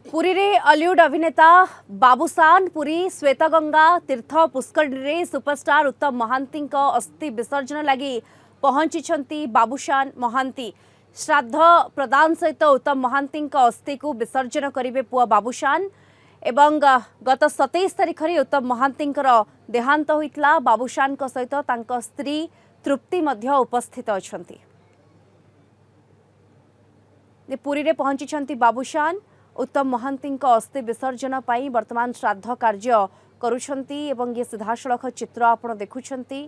पुरी रे हॉलीवुड अभिनेता बाबूसान पुरी श्वेतगंगा तीर्थ पुष्करणी रे सुपरस्टार उत्तम महांती अस्थि विसर्जन लगी पहुंची बाबूसान महांती श्राद्ध प्रदान सहित उत्तम महांती अस्थि को विसर्जन करेंगे पुआ बाबूसान एवं गत 27 तारिख में उत्तम महांती देहांत होता बाबूसान सहित तांको स्त्री तृप्ति मध्य उपस्थित अच्छा पुरी रे पहुंची बाबूसान उत्तम महांती अस्थि विसर्जन पाई वर्तमान श्राद्ध कार्य करुछंती एवं ये सीधासलख चित्र आपण देखुछंती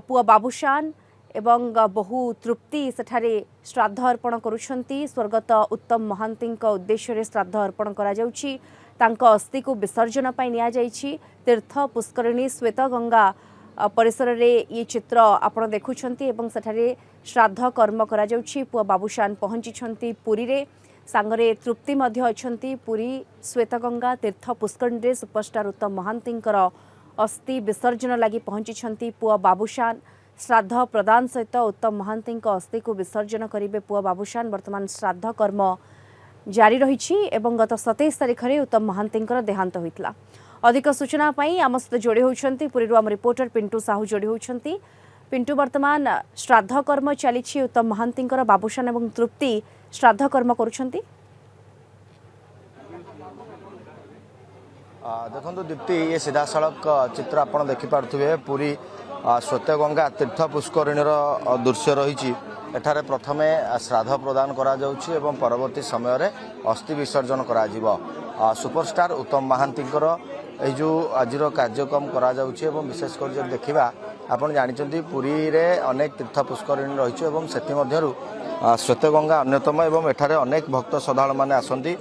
पुआ बाबूसान एवं बहु तृप्ति सेठारे श्राद्ध अर्पण करुछंती स्वर्गत उत्तम महांती उद्देश्य श्राद्ध अर्पण करा जाउछि तांको अस्थि को विसर्जन पाई निया जाइछि तीर्थ पुष्करिणी श्वेतगंगा परिसर रे ये चित्र आपण देखुछंती एवं सेठारे श्राद्ध कर्म करा जाउछि पुआ बाबूसान पहुंची पुरी रे सांगरे तृप्ति मध्य अछंती पुरी श्वेतगंगा तीर्थ पुष्करणी सुपरस्टार उत्तम महांती अस्थि विसर्जन लगी पहुंची पुआ बाबूसान श्राद्ध प्रदान सहित उत्तम महांती अस्थि को विसर्जन करेंगे पुआ बाबूसान वर्तमान श्राद्ध कर्म जारी रही एवं गत 27 तारिख में उत्तम महांती देहांत होता। अधिक सूचना आम सहित जोड़ी होती पुरी आम रिपोर्टर पिंटू साहू जोड़ी होती। पिंटू वर्तमान श्राद्ध कर्म चली उत्तम महांती बाबूसान एवं तृप्ति श्राद्ध कर्म करुछंती। देखो दीप्ति ये सीधा सड़क चित्र आप देखिपे पूरी श्वेतगंगा तीर्थ पुष्करिणी दृश्य रही एठारे प्रथमे श्राद्ध प्रदान करा जाउछि एवं परवर्ती समय रे अस्थि विसर्जन करा जिवो। सुपरस्टार उत्तम महांती जो आज कार्यक्रम करा जाउछि एवं विशेषकर जब देखा आपन जानिचंती पुरी रे अनेक तीर्थ पुष्करिणी रही एवं सेति मध्यरु श्वेतगंगा अन्यतम एवं एठारे अनेक भक्त श्रद्धालु माने आसंती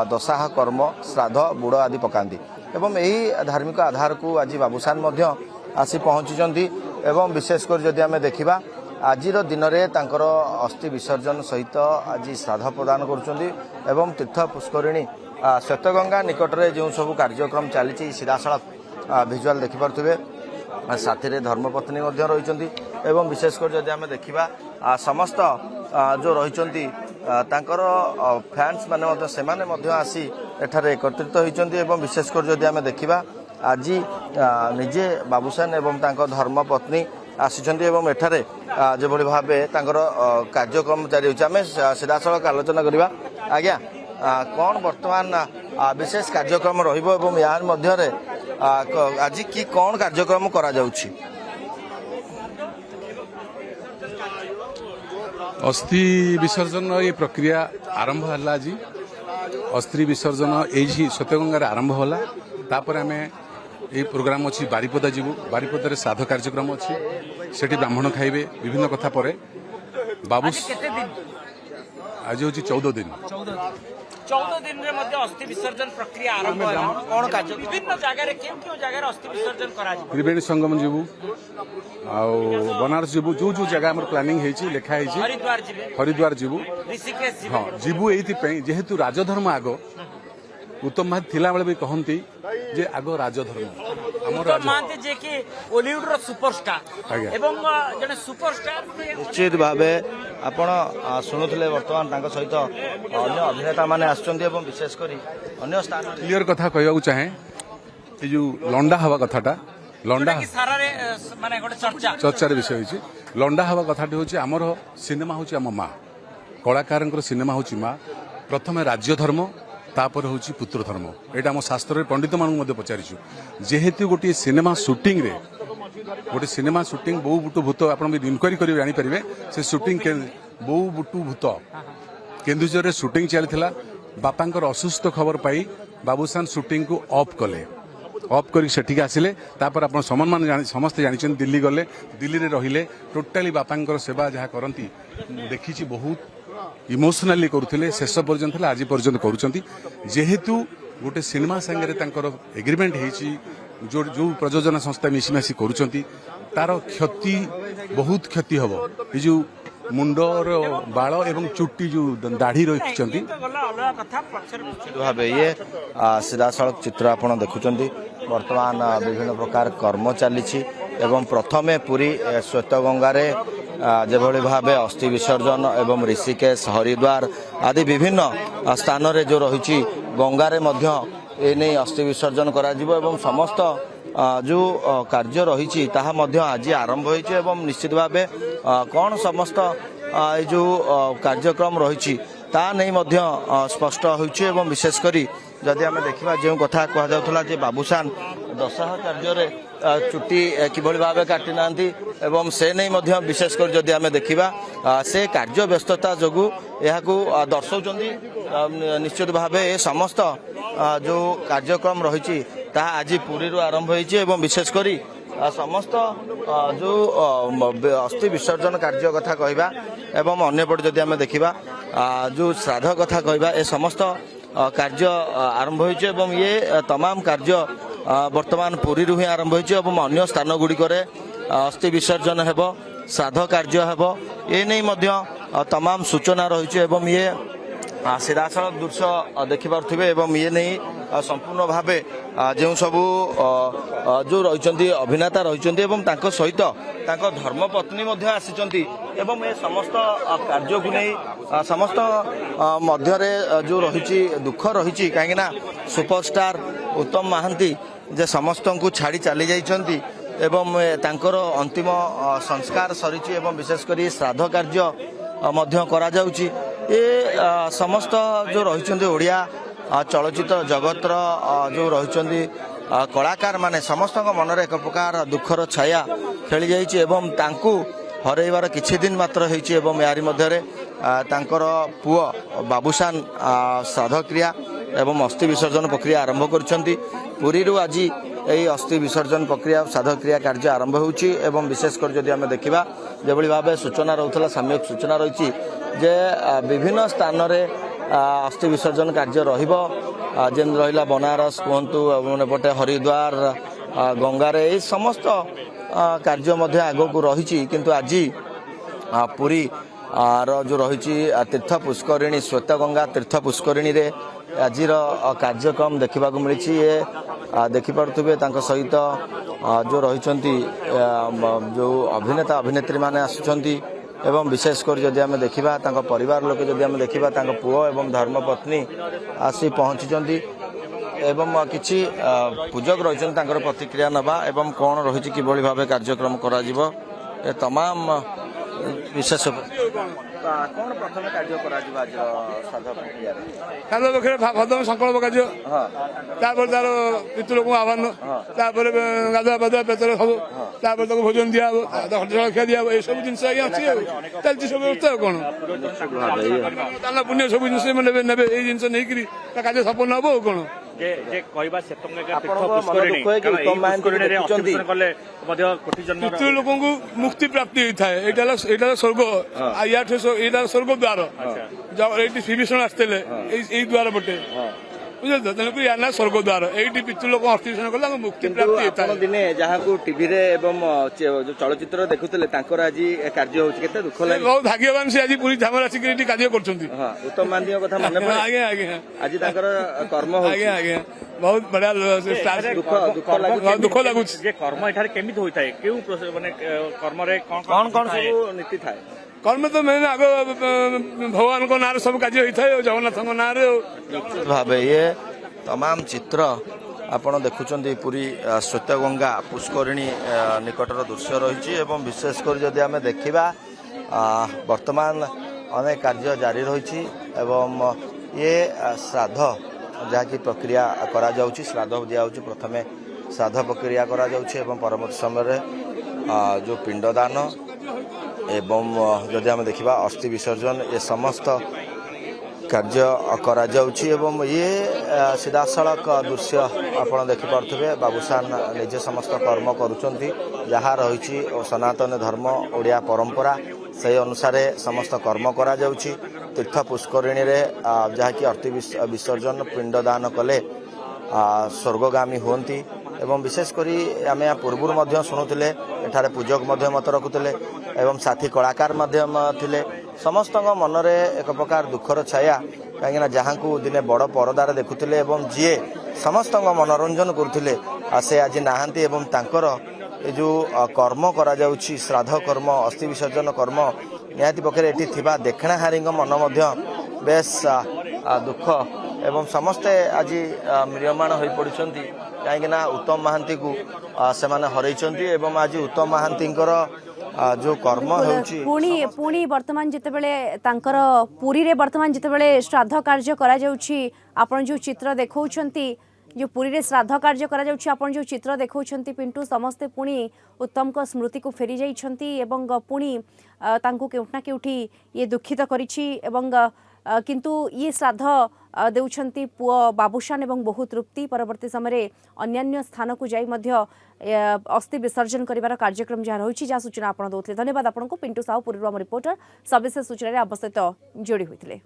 दशाह कर्म श्राद्ध बुड़ आदि पकांती एवं यही धार्मिक आधार को आज बाबूसान मध्य आसी पहुंची एवं विशेषकर जदि आमे देखिबा आजिर दिन में तांकर अस्थि विसर्जन सहित आज श्राद्ध प्रदान करुछंती एवं तीर्थ पुष्करिणी श्वेतगंगा निकट में जो सब कार्यक्रम चली सीधासलख भिजुआल देखिपे साथी रे धर्मपत्नी रही एवं विशेषकर जदि आमे देखिबा समस्त जो रही फैंस माने सेमाने आसी एठारे एकत्रित होती एवं विशेषकर जदि आमे देखिबा आज निजे बाबूसान एवं तांको धर्मपत्नी आसिछंती एवं एठारे जो भाव कार्यक्रम जारी होछि आमे सीधासलख आलोचना करबा। आज्ञा कौन वर्तमान विशेष कार्यक्रम रहिबो एवं यार मध्य रे आज की कौन कार्यक्रम करा जाउछि? अस्थि विसर्जन ये प्रक्रिया आरंभ है आज अस्थि विसर्जन यही श्वेतगंगार आरंभ होला तापर आम ये प्रोग्राम अच्छी बारिपदा जीवु बारिपदार श्राद्ध कार्यक्रम अच्छी सेठी ब्राह्मण खाइबे विभिन्न कथा पर बाबू आज हूँ 14 दिन 14 दिन रे मध्य अस्थि विसर्जन प्रक्रिया आरंभ होला कोन कार्य विभिन्न जगह रे केउ जगह अस्थि विसर्जन करा जी त्रिवेणी संगम जीवु आ बनारस जीवु जो जो जगह हमर प्लानिंग हेछि लेखा हेछि हरिद्वार जीवु ऋषिकेश जीवु हां जीवु एथि पई जेहेतु राजधर्म आगो उत्तम महांती थिला बेले भी कहंती जे आगो राजधर्म हमर उत्तम महांती जे कि हॉलीवुड रो सुपरस्टार एवं जने सुपरस्टार निश्चित भावे आपण शुणुले वर्तमान तांको सहित अन्य अभिनेता माने आछंती एवं विशेष करी अन्य स्थान क्लियर कथा कहबा चाहे ए जो लंडा हवा कथाटा लंडा सारा रे माने गोटे चर्चार विषय होछि लंडा हवा कथाटी होछि हमर सिनेमा होछि हम मां कलाकारंकर सिनेमा होछि मां प्रथमे राज्य धर्म तापर होछि पुत्र धर्म एटा हम शास्त्र पंडित मान पचारिछु जेहेतु गोटे सिनेमा शूटिंग रे गोटे सिनेमा शूटिंग बहु बुटु भूत आपण भी इनक्वारी करी जानि परिबे से शूटिंग बहु बुटु भूत केन्दुझर रे शूटिंग चलथिला बापांकर असुस्थ खबर पाई बाबूसान शूटिंग को ऑफ कले ऑफ करी सेठिक आसिले तापर आपण सम्मान समस्त जानिछन दिल्ली गले दिल्ली रे रहिले टोटाली बापांकर सेवा जहा करंती देखिछि बहुत इमोशनाली करुले शेष पर्यंत आज पर्यंत करुँच जेहेतु गोटे सिनेमा सांगे एग्रीमेंट होती जो जो प्रयोजना संस्था मिशीमाशी करुँच तार क्षति बहुत क्षति हम ये जो मुंडर बाल एवं चुट्टी जो दाढ़ी रखिंट भाव ये सीधासलख चित्र आप देखुं वर्तमान विभिन्न प्रकार कर्म चली प्रथमे पूरी श्वेतगंगारे जेभली भावे अस्थि विसर्जन एवं ऋषिकेश हरिद्वार आदि विभिन्न स्थान रे जो रही ଗଙ୍ଗାରେ ମଧ୍ୟ ଏନେଇ ଅସ୍ଥି ବିସର୍ଜନ କରାଯିବ ଏବଂ ସମସ୍ତ ଯେଉଁ କାର୍ଯ୍ୟ ରହିଛି ତାହା ମଧ୍ୟ ଆଜି ଆରମ୍ଭ ହୋଇଛି ଏବଂ ନିଶ୍ଚିତ ଭାବେ କ'ଣ ସମସ୍ତ ଏ ଯେଉଁ କାର୍ଯ୍ୟକ୍ରମ ରହିଛି ତା ନେଇ ମଧ୍ୟ ସ୍ପଷ୍ଟ ହେଉଛି ଏବଂ ବିଶେଷ କରି ଯଦି ଆମେ ଦେଖିବା ଯେଉଁ କଥା କୁହାଯାଉଥିଲା ଯେ ବାବୁସାନ ଦଶହ କାର୍ଯ୍ୟରେ ଚୁଟି କିଭଳି ଭାବେ କାଟି ନାହାନ୍ତି ଏବଂ ସେ ନେଇ ମଧ୍ୟ ବିଶେଷ କରି ଯଦି ଆମେ ଦେଖିବା ସେ କାର୍ଯ୍ୟ ବ୍ୟସ୍ତତା ଯୋଗୁଁ ଏହାକୁ ଦର୍ଶାଉଛନ୍ତି। ନିଶ୍ଚିତ ଭାବେ ଏ ସମସ୍ତ ଯେଉଁ କାର୍ଯ୍ୟକ୍ରମ ରହିଛି ତାହା ଆଜି ପୁରୀରୁ ଆରମ୍ଭ ହୋଇଛି ଏବଂ ବିଶେଷ କରି ସମସ୍ତ ଯେଉଁ ଅସ୍ଥି ବିସର୍ଜନ କାର୍ଯ୍ୟ କଥା କହିବା ଏବଂ ଅନ୍ୟପଟେ ଯଦି ଆମେ ଦେଖିବା ଯେଉଁ ଶ୍ରାଦ୍ଧ କଥା କହିବା ଏ ସମସ୍ତ କାର୍ଯ୍ୟ ଆରମ୍ଭ ହୋଇଛି ଏବଂ ଇଏ ତମାମ କାର୍ଯ୍ୟ ବର୍ତ୍ତମାନ ପୁରୀରୁ ହିଁ ଆରମ୍ଭ ହୋଇଛି ଏବଂ ଅନ୍ୟ ସ୍ଥାନ ଗୁଡ଼ିକରେ ଅସ୍ଥି ବିସର୍ଜନ ହେବ, ଶ୍ରାଦ୍ଧ କାର୍ଯ୍ୟ ହେବ, ଏ ନେଇ ମଧ୍ୟ ତମାମ ସୂଚନା ରହିଛି ଏବଂ ଇଏ ସିଧାସଳଖ ଦୃଶ୍ୟ ଦେଖିପାରୁଥିବେ ଏବଂ ଇଏ ନେଇ ସମ୍ପୂର୍ଣ୍ଣ ଭାବେ ଯେଉଁ ସବୁ ଯେଉଁ ରହିଛନ୍ତି ଅଭିନେତା ରହିଛନ୍ତି ଏବଂ ତାଙ୍କ ସହିତ ତାଙ୍କ ଧର୍ମପତ୍ନୀ ମଧ୍ୟ ଆସିଛନ୍ତି ଏବଂ ଏ ସମସ୍ତ କାର୍ଯ୍ୟକୁ ନେଇ ସମସ୍ତ ମଧ୍ୟରେ ଯେଉଁ ରହିଛି ଦୁଃଖ ରହିଛି କାହିଁକିନା ସୁପରଷ୍ଟାର ଉତ୍ତମ ମହାନ୍ତି ଯେ ସମସ୍ତଙ୍କୁ ଛାଡ଼ି ଚାଲି ଯାଇଛନ୍ତି ଏବଂ ତାଙ୍କର ଅନ୍ତିମ ସଂସ୍କାର ସରିଛି ଏବଂ ବିଶେଷ କରି ଶ୍ରାଦ୍ଧ କାର୍ଯ୍ୟ ମଧ୍ୟ କରାଯାଉଛି। ଏ ସମସ୍ତ ଯେଉଁ ରହିଛନ୍ତି ଓଡ଼ିଆ ଚଳଚ୍ଚିତ୍ର ଜଗତର ଯେଉଁ ରହିଛନ୍ତି କଳାକାରମାନେ ସମସ୍ତଙ୍କ ମନରେ ଏକ ପ୍ରକାର ଦୁଃଖର ଛାୟା ଖେଳିଯାଇଛି ଏବଂ ତାଙ୍କୁ ହରାଇବାର କିଛି ଦିନ ମାତ୍ର ହେଇଛି ଏବଂ ଏହାରି ମଧ୍ୟରେ ତାଙ୍କର ପୁଅ ବାବୁସାନ ଶ୍ରାଦ୍ଧକ୍ରିୟା ଏବଂ ଅସ୍ଥି ବିସର୍ଜନ ପ୍ରକ୍ରିୟା ଆରମ୍ଭ କରିଛନ୍ତି। ପୁରୀରୁ ଆଜି ଏହି ଅସ୍ଥି ବିସର୍ଜନ ପ୍ରକ୍ରିୟା ଶ୍ରାଦ୍ଧକ୍ରିୟା କାର୍ଯ୍ୟ ଆରମ୍ଭ ହେଉଛି ଏବଂ ବିଶେଷ କରି ଯଦି ଆମେ ଦେଖିବା ଯେଭଳି ଭାବେ ସୂଚନା ରହୁଥିଲା ସାମ୍ୟକ ସୂଚନା ରହିଛି ଯେ ବିଭିନ୍ନ ସ୍ଥାନରେ ଅସ୍ଥି ବିସର୍ଜନ କାର୍ଯ୍ୟ ରହିବ, ଯେମିତି ରହିଲା ବନାରସ କୁହନ୍ତୁ ଏପଟେ ହରିଦ୍ୱାର ଗଙ୍ଗାରେ ଏହି ସମସ୍ତ କାର୍ଯ୍ୟ ମଧ୍ୟ ଆଗକୁ ରହିଛି କିନ୍ତୁ ଆଜି ପୁରୀ ଯେଉଁ ରହିଛି ତୀର୍ଥ ପୁଷ୍କରିଣୀ ଶ୍ୱେତଗଙ୍ଗା ତୀର୍ଥ ପୁଷ୍କରିଣୀରେ ଆଜିର କାର୍ଯ୍ୟକ୍ରମ ଦେଖିବାକୁ ମିଳିଛି। ଏ ଦେଖିପାରୁଥିବେ ତାଙ୍କ ସହିତ ଯେଉଁ ରହିଛନ୍ତି ଯେଉଁ ଅଭିନେତା ଅଭିନେତ୍ରୀମାନେ ଆସୁଛନ୍ତି ଏବଂ ବିଶେଷ କରି ଯଦି ଆମେ ଦେଖିବା ତାଙ୍କ ପରିବାର ଲୋକେ ଯଦି ଆମେ ଦେଖିବା ତାଙ୍କ ପୁଅ ଏବଂ ଧର୍ମପତ୍ନୀ ଆସି ପହଞ୍ଚିଛନ୍ତି ଏବଂ କିଛି ପୂଜକ ରହିଛନ୍ତି ତାଙ୍କର ପ୍ରତିକ୍ରିୟା ନେବା ଏବଂ କ'ଣ ରହିଛି କିଭଳି ଭାବେ କାର୍ଯ୍ୟକ୍ରମ କରାଯିବ ଏ ତମାମ ବିଶେଷ କ'ଣ ପ୍ରଥମେ କାର୍ଯ୍ୟ କରାଯିବ ଆଜିର ଶ୍ରାଦ୍ଧ ପ୍ରକ୍ରିୟାରେ? ଶ୍ରାଦ୍ଧ ପ୍ରକ୍ରିୟା ପ୍ରଥମେ ସଂକଳ୍ପ କାର୍ଯ୍ୟ, ତାପରେ ତାର ପିତୃଲୋକଙ୍କୁ ଆହ୍ୱାନ, ତାପରେ ଗାଧୁଆ ପାଧୁଆ ପେତରେ ସବୁ, ତାପରେ ତାକୁ ଭୋଜନ ଦିଆହବ, ଜଳଖିଆ ଦିଆହବ, ଏସବୁ ଜିନିଷ ଆଜ୍ଞା ଅଛି ଆଉ ଚାଲିଛି ସବୁ ବ୍ୟବସ୍ଥା ଆଉ କ'ଣ ଦାନ ପୁଣ୍ୟ ସବୁ ଜିନିଷ ନେବେ ନେବେ ଏଇ ଜିନିଷ ନେଇକିରି ତା କାର୍ଯ୍ୟ ସମ୍ପନ୍ନ ହବ ଆଉ କ'ଣ। ପିତୃ ଲୋକଙ୍କୁ ମୁକ୍ତି ପ୍ରାପ୍ତି ହେଇଥାଏ, ଏଇଟା ସ୍ୱର୍ଗ, ଏଇଟା ସ୍ୱର୍ଗ ଦ୍ୱାର, ଏଇଠି ଶ୍ରୀବିଷ୍ଣୁ ଆସିଥିଲେ ଏଇ ଦ୍ୱାର ପଟେ ବୁଝିଲେ ତ, ତେଣୁକରି ୟା ନା ସ୍ୱର୍ଗ ଦ୍ୱାର, ଏଇଠି ପିତୃ ଲୋକ ଅସ୍ଥିବିସର୍ଜନ କଲେ ତାଙ୍କୁ ମୁକ୍ତି ପ୍ରାପ୍ତି ହେଇଥାଏ। ଦିନେ ଯାହାକୁ ଟିଭିରେ ଏବଂ ଚଳଚ୍ଚିତ୍ର ଦେଖୁଥିଲେ ତାଙ୍କର ଆଜି କାର୍ଯ୍ୟ ହଉଛି କେତେ ଦୁଃଖ ଲାଗେ। ବହୁତ ଭାଗ୍ୟବାନ ସେ ଆଜି ପୁରୀ ଧାମରେ ଆସିକି ଏଠି କାର୍ଯ୍ୟ କରୁଛନ୍ତି। ଉତ୍ତମ ମହାନ୍ତିଙ୍କ କଥା ମନେ ପଡେ। ଆଜ୍ଞା ଆଜ୍ଞା ଆଜି ତାଙ୍କର କର୍ମ ହଉଛି। ଆଜ୍ଞା ଆଜ୍ଞା ବହୁତ ବଢିଆ ଦୁଃଖ ଲାଗୁଛି। ଯେ କର୍ମ ଏଠାରେ କେମିତି ହୋଇଥାଏ, କେଉଁ ମାନେ କର୍ମରେ କ'ଣ ସବୁ ନୀତି ଥାଏ? କର୍ମ ତ ମେନ୍ ଆଗ ଭଗବାନଙ୍କ ନାଁରେ ସବୁ କାର୍ଯ୍ୟ ହେଇଥାଏ ଆଉ ଜଗନ୍ନାଥଙ୍କ ନାଁରେ ଭାବେ ଇଏ ତମାମ ଚିତ୍ର ଆପଣ ଦେଖୁଛନ୍ତି ପୁରୀ ଶ୍ୱେତଗଙ୍ଗା ପୁଷ୍କରିଣୀ ନିକଟର ଦୃଶ୍ୟ ରହିଛି ଏବଂ ବିଶେଷ କରି ଯଦି ଆମେ ଦେଖିବା ବର୍ତ୍ତମାନ ଅନେକ କାର୍ଯ୍ୟ ଜାରି ରହିଛି ଏବଂ ଇଏ ଶ୍ରାଦ୍ଧ ଯାହାକି ପ୍ରକ୍ରିୟା କରାଯାଉଛି, ଶ୍ରାଦ୍ଧ ଦିଆହେଉଛି, ପ୍ରଥମେ ଶ୍ରାଦ୍ଧ ପ୍ରକ୍ରିୟା କରାଯାଉଛି ଏବଂ ପରବର୍ତ୍ତୀ ସମୟରେ ଯେଉଁ ପିଣ୍ଡଦାନ ଏବଂ ଯଦି ଆମେ ଦେଖିବା ଅସ୍ଥି ବିସର୍ଜନ ଏ ସମସ୍ତ କାର୍ଯ୍ୟ କରାଯାଉଛି ଏବଂ ଇଏ ସିଧାସଳଖ ଦୃଶ୍ୟ ଆପଣ ଦେଖିପାରୁଥିବେ। ବାବୁସାନ ନିଜେ ସମସ୍ତ କର୍ମ କରୁଛନ୍ତି, ଯାହା ରହିଛି ସନାତନ ଧର୍ମ ଓଡ଼ିଆ ପରମ୍ପରା ସେହି ଅନୁସାରେ ସମସ୍ତ କର୍ମ କରାଯାଉଛି। ତୀର୍ଥ ପୁଷ୍କରିଣୀରେ ଯାହାକି ଅସ୍ଥି ବିସର୍ଜନ ପିଣ୍ଡଦାନ କଲେ ସ୍ୱର୍ଗଗାମୀ ହୁଅନ୍ତି ଏବଂ ବିଶେଷ କରି ଆମେ ପୂର୍ବରୁ ମଧ୍ୟ ଶୁଣୁଥିଲେ ଏଠାରେ ପୂଜକ ମଧ୍ୟ ମତ ରଖୁଥିଲେ ଏବଂ ସାଥୀ କଳାକାର ମଧ୍ୟ ଥିଲେ। ସମସ୍ତଙ୍କ ମନରେ ଏକ ପ୍ରକାର ଦୁଃଖର ଛାୟା, କାହିଁକିନା ଯାହାଙ୍କୁ ଦିନେ ବଡ଼ ପରଦାରେ ଦେଖୁଥିଲେ ଏବଂ ଯିଏ ସମସ୍ତଙ୍କ ମନୋରଞ୍ଜନ କରୁଥିଲେ ସେ ଆଜି ନାହାନ୍ତି ଏବଂ ତାଙ୍କର ଏ ଯେଉଁ କର୍ମ କରାଯାଉଛି ଶ୍ରାଦ୍ଧ କର୍ମ ଅସ୍ଥି ବିସର୍ଜନ କର୍ମ ନିହାତି ପକ୍ଷରେ ଏଠି ଥିବା ଦେଖଣାହାରୀଙ୍କ ମନ ମଧ୍ୟ ବେଶ ଦୁଃଖ एवं समस्ते आज म्रियमाण हो पड़ुंट कहीं उत्तम महांती को से हरइंट एवं आज उत्तम महांती जो कर्म पुणी पुणी वर्तमान जितेबले तांकर पुरी रे वर्तमान जितेबले श्राद्ध कार्य करा जाउछि आपण जो चित्र देखौछंती जो पुरी रे श्राद्ध कार्य करा जाउछि आपण जो चित्र देखौछंती पिंटू समस्ते पुणी उत्तम को स्मृति को फेरी जाइछंती एवं पुणी तांको केउठना केउठी ये दुखित करिछि एवं किंतु ये श्राद्ध देउछंती पुओ बाबूशान एवं बहु तृप्ति परवर्ती समय अन्यान्य स्थान को जाई मध्य अस्थि विसर्जन करिवार कार्यक्रम जहाँ रही जहाँ सूचना आप दौते धन्यवाद आपको पिंटू साहू पुरी रिपोर्टर सविशेष सूचना अवस्थित जोड़ी होते।